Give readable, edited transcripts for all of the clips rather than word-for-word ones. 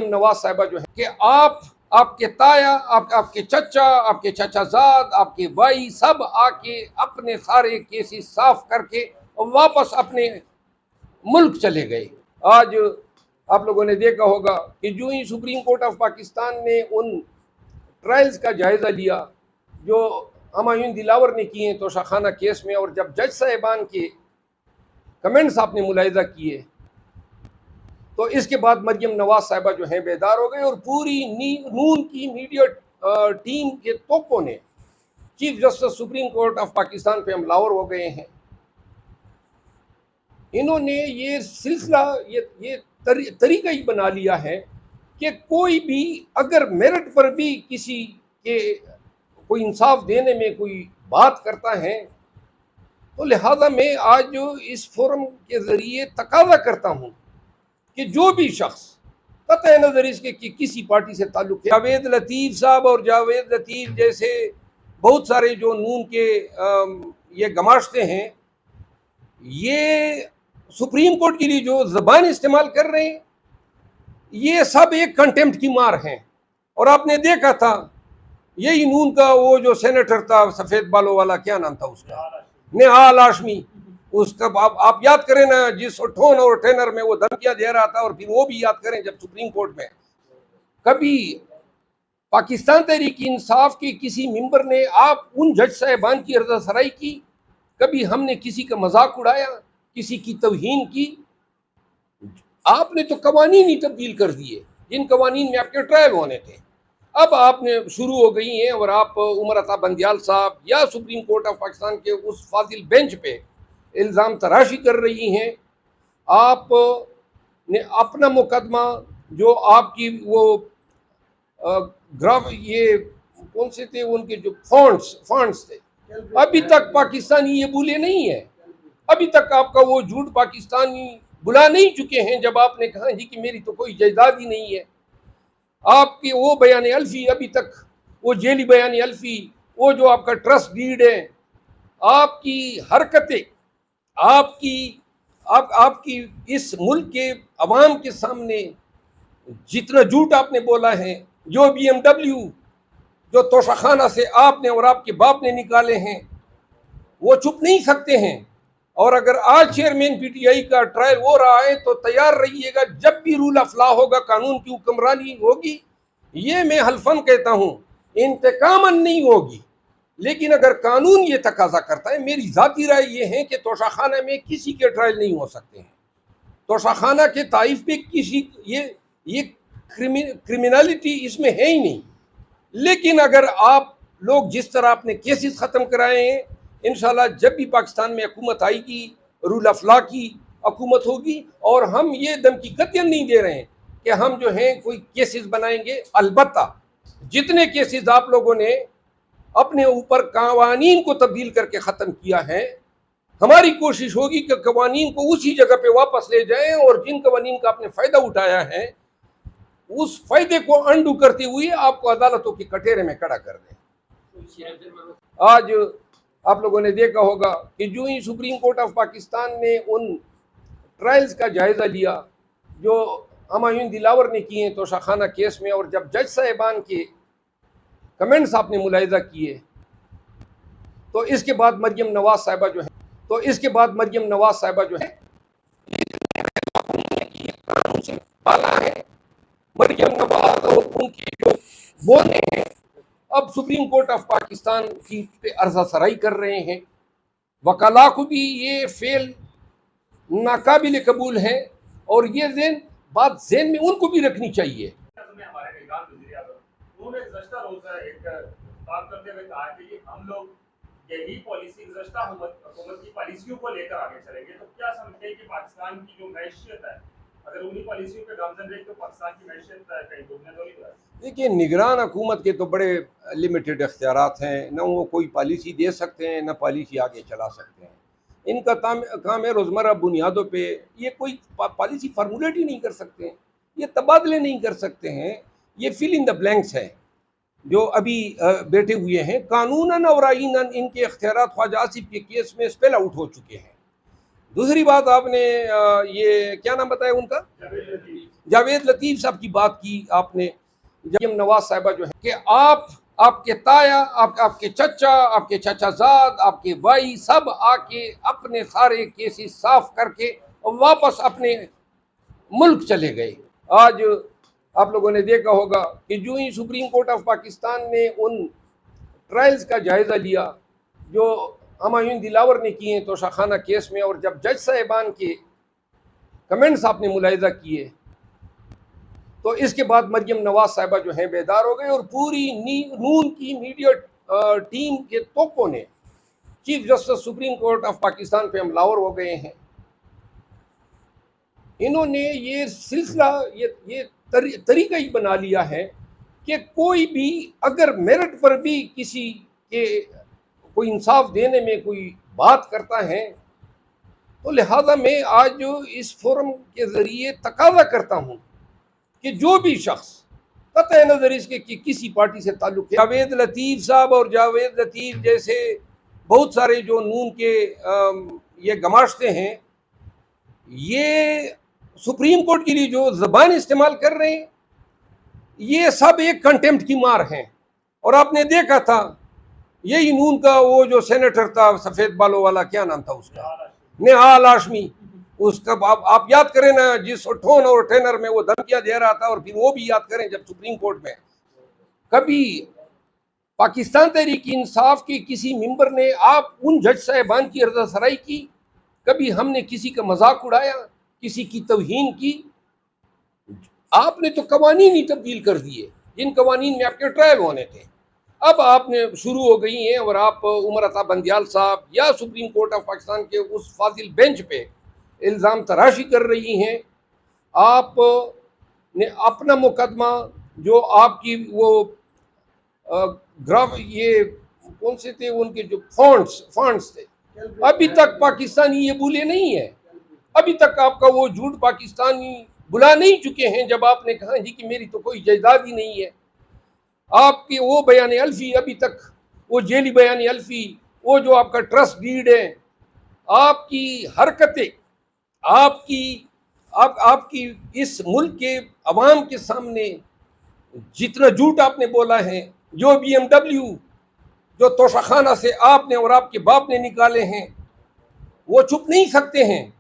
नवाज साहिबा जो है कि आपके ताया, आपके चचाजाद, आपके भाई सब आके अपने सारे केसेस साफ करके वापस अपने मुल्क चले गए। आज आप लोगों ने देखा होगा कि जो ही सुप्रीम कोर्ट ऑफ पाकिस्तान ने उन ट्रायल्स का जायज़ा लिया जो हुमायूं दिलावर ने किए तोशाखाना केस में, और जब जज साहिबान के कमेंट्स आपने मुलाहिजा किए तो इसके बाद मरियम नवाज साहिबा जो हैं बेदार हो गए और पूरी नून की मीडिया टीम के तोपों ने chief justice supreme court of Pakistan पे हमलावर हो गए हैं। इन्होंने ये सिलसिला ये तरीका ही बना लिया है कि कोई भी अगर मेरिट पर भी किसी के कोई इंसाफ देने में कोई बात करता है तो लिहाजा मैं आज जो इस फोरम के ज़रिए तकाजा करता हूँ कि जो भी शख्स कतई नज़र इसके कि किसी पार्टी से ताल्लुक़ है, जावेद लतीफ़ साहब और जावेद लतीफ़ जैसे बहुत सारे जो नून के ये गमाश्ते हैं, ये सुप्रीम कोर्ट के लिए जो ज़बान इस्तेमाल कर रहे हैं, ये सब एक कंटेम्प्ट की मार हैं। और आपने देखा था यही नून का वो जो सेनेटर था सफ़ेद बालों वाला, क्या नाम था उसका, निहाल हाशमी, उसका आप याद करें ना, जिस टोन और टेनर में वो धमकियां दे रहा था। और फिर वो भी याद करें जब सुप्रीम कोर्ट में कभी पाकिस्तान तहरीक इंसाफ के किसी मेंबर ने आप उन जज साहिबान की अर्ज़ासराई की, कभी हमने किसी का मजाक उड़ाया, किसी की तौहीन की। आपने तो कवानीन ही तब्दील कर दिए जिन कवानीन में आपके ट्रायल होने थे। अब आपने शुरू हो गई हैं और आप उमर अता बंदियाल साहब या सुप्रीम कोर्ट ऑफ पाकिस्तान के उस फाजिल बेंच पे इल्ज़ाम तराशी कर रही हैं। आप ने अपना मुकदमा जो आपकी वो ये कौन से थे उनके जो फंड्स थे, अभी तक पाकिस्तानी ये भूले नहीं है। अभी तक आपका वो झूठ पाकिस्तानी बुला नहीं चुके हैं जब आपने कहा जी कि मेरी तो कोई जायदाद ही नहीं है। आपकी वो बयान अल्फी, अभी तक वो जेली बयान अल्फी, वो जो आपका ट्रस्ट डीड है, आपकी हरकतें, आपकी इस मुल्क के अवाम के सामने जितना झूठ आपने बोला है, जो BMW जो तोशाखाना से आपने और आपके बाप ने निकाले हैं, वो छुप नहीं सकते हैं। और अगर आज चेयरमैन PTI का ट्रायल हो रहा है तो तैयार रहिएगा, जब भी रूल ऑफ लॉ होगा, कानून की हुक्मरानी होगी, ये मैं हल्फन कहता हूँ, इंतकामन नहीं होगी। लेकिन अगर कानून ये तकाजा करता है, मेरी ज़ाती राय ये है कि तोशाखाना में किसी के ट्रायल नहीं हो सकते हैं। तोशाखाना के ताइफ पे किसी ये क्रिमिनलिटी इसमें है ही नहीं। लेकिन अगर आप लोग जिस तरह अपने केसेस ख़त्म कराए हैं, इंशाल्लाह जब भी पाकिस्तान में हुकूमत आएगी, रूल ऑफ लॉ की हुकूमत होगी। और हम ये धमकी कतई नहीं दे रहे हैं कि हम जो हैं कोई केसेस बनाएंगे। अलबत्ता जितने केसेस आप लोगों ने अपने ऊपर कवानीन को तब्दील करके ख़त्म किया है, हमारी कोशिश होगी कि कवानीन को उसी जगह पे वापस ले जाएं और जिन कवानीन का आपने फ़ायदा उठाया है उस फ़ायदे को अंडू करते हुए आपको अदालतों के कटहरे में खड़ा कर दें। आज आप लोगों ने देखा होगा कि जो ही सुप्रीम कोर्ट ऑफ पाकिस्तान ने उन ट्रायल्स का जायज़ा लिया जो हुमायूं दिलावर ने किए तोशाखाना केस में, और जब जज साहिबान के कमेंट्स आपने मुलाहिजा किए तो इसके बाद मरियम नवाज साहिबा जो है मरियम नवाज और उनकी जो बोलने हैं, अब सुप्रीम कोर्ट ऑफ पाकिस्तान की पे अर्ज़ासराई कर रहे हैं। वकाला को भी ये फेल नाकाबिल कबूल है और ये बात ज़हन में उनको भी रखनी चाहिए। यही पॉलिसी गुज़श्ता हुकूमत की पॉलिसियों को लेकर आगे चलेंगे, तो क्या समझते हैं कि पाकिस्तान की जो मैशियत है, अगर उन्हीं पॉलिसियों पे गामजन रहे तो पाकिस्तान की मैशियत कहीं डूबने तो नहीं? देखिए, निगरान हुकूमत के तो बड़े लिमिटेड इख्तियारात हैं, न वो कोई पॉलिसी दे सकते हैं न पॉलिसी आगे चला सकते हैं। इनका काम है रोज़मर्रा बुनियादों पे, ये कोई पॉलिसी फार्मूलेट ही नहीं कर सकते हैं, ये तबादले नहीं कर सकते हैं, ये फिल इन द ब्लैंक्स है जो अभी बैठे हुए हैं। कानूनन और आईनन इनके इख्तियारात ख्वाजा आसिफ के केस में स्पेल आउट हो चुके हैं। दूसरी बात, आपने ये क्या नाम बताया उनका, जावेद लतीफ़ साहब की बात की आपने, मरियम नवाज साहिबा जो है कि आप, आपके ताया, आपके चचा, आपके चचाजाद, आपके भाई सब आके अपने सारे केसेस साफ करके वापस अपने मुल्क चले गए। आज आप लोगों ने देखा होगा कि जो ही सुप्रीम कोर्ट ऑफ पाकिस्तान ने उन ट्रायल्स का जायज़ा लिया जो हुमायूं दिलावर ने किए तोशाखाना केस में, और जब जज साहिबान के कमेंट्स आपने मुलाहिजा किए, तो इसके बाद मरियम नवाज साहिबा जो हैं बेदार हो गए और पूरी नून की मीडिया टीम के तोपों ने chief justice supreme court of Pakistan पे हमलावर हो गए हैं। इन्होंने ये सिलसिला, ये तरीका ही बना लिया है कि कोई भी अगर मेरिट पर भी किसी के कोई इंसाफ देने में कोई बात करता है, तो लिहाजा मैं आज इस फोरम के ज़रिए तकाजा करता हूँ कि जो भी शख्स कतई नज़र इसके कि किसी पार्टी से ताल्लुक़ है, जावेद लतीफ़ साहब और जावेद लतीफ़ जैसे बहुत सारे जो नून के ये गमाश्ते हैं, ये सुप्रीम कोर्ट के लिए जो ज़बान इस्तेमाल कर रहे हैं, ये सब एक कंटेम्प्ट की मार हैं। और आपने देखा था यही नून का वो जो सेनेटर था सफ़ेद बालों वाला, क्या नाम था उसका, निहाल हाशमी, उसका आप याद करें ना, जिस टोन और टेनर में वो धमकियां दे रहा था, और फिर वो भी याद करें जब सुप्रीम कोर्ट में कभी पाकिस्तान तहरीक इंसाफ के किसी मेंबर ने आप उन जज साहिबान की अर्ज़सराई की, कभी हमने किसी का मजाक उड़ाया, किसी की तौहीन की? आपने तो कवानीन ही तब्दील कर दिए जिन कवानीन में आपके ट्रायल होने थे। अब आपने शुरू हो गई हैं और आप उमर अता बंदियाल साहब या सुप्रीम कोर्ट ऑफ पाकिस्तान के उस फाजिल बेंच पे इल्ज़ाम तराशी कर रही हैं। आप ने अपना मुकदमा जो आपकी वो ग्राफ, ये कौन से थे उनके जो फंड्स थे, अभी तक पाकिस्तानी ये भूले नहीं है। अभी तक आपका वो झूठ पाकिस्तानी बुला नहीं चुके हैं जब आपने कहा जी कि मेरी तो कोई जायदाद ही नहीं है। आपकी वो बयान अल्फी, अभी तक वो जेली बयान अल्फी, वो जो आपका ट्रस्ट डीड है, आपकी हरकतें, आपकी इस मुल्क के अवाम के सामने जितना झूठ आपने बोला है, जो BMW जो तोशाखाना से आपने और आपके बाप ने निकाले हैं, वो छुप नहीं सकते हैं।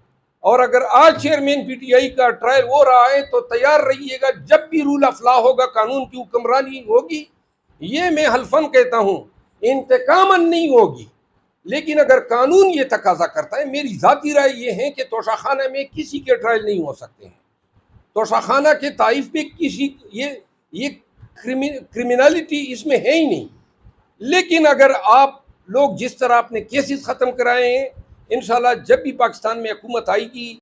और अगर आज चेयरमैन PTI का ट्रायल हो रहा है तो तैयार रहिएगा, जब भी रूल ऑफ लॉ होगा, कानून की हुक्मरानी होगी, ये मैं हल्फन कहता हूँ, इंतकामन नहीं होगी। लेकिन अगर कानून ये तकाजा करता है, मेरी ज़ाती राय ये है कि तोशाखाना में किसी के ट्रायल नहीं हो सकते हैं। तोशाखाना के ताइफ पे किसी ये क्रिमिनलिटी इसमें है ही नहीं। लेकिन अगर आप लोग जिस तरह आपने केसेस ख़त्म कराए हैं, इंशाल्लाह जब भी पाकिस्तान में हुकूमत आएगी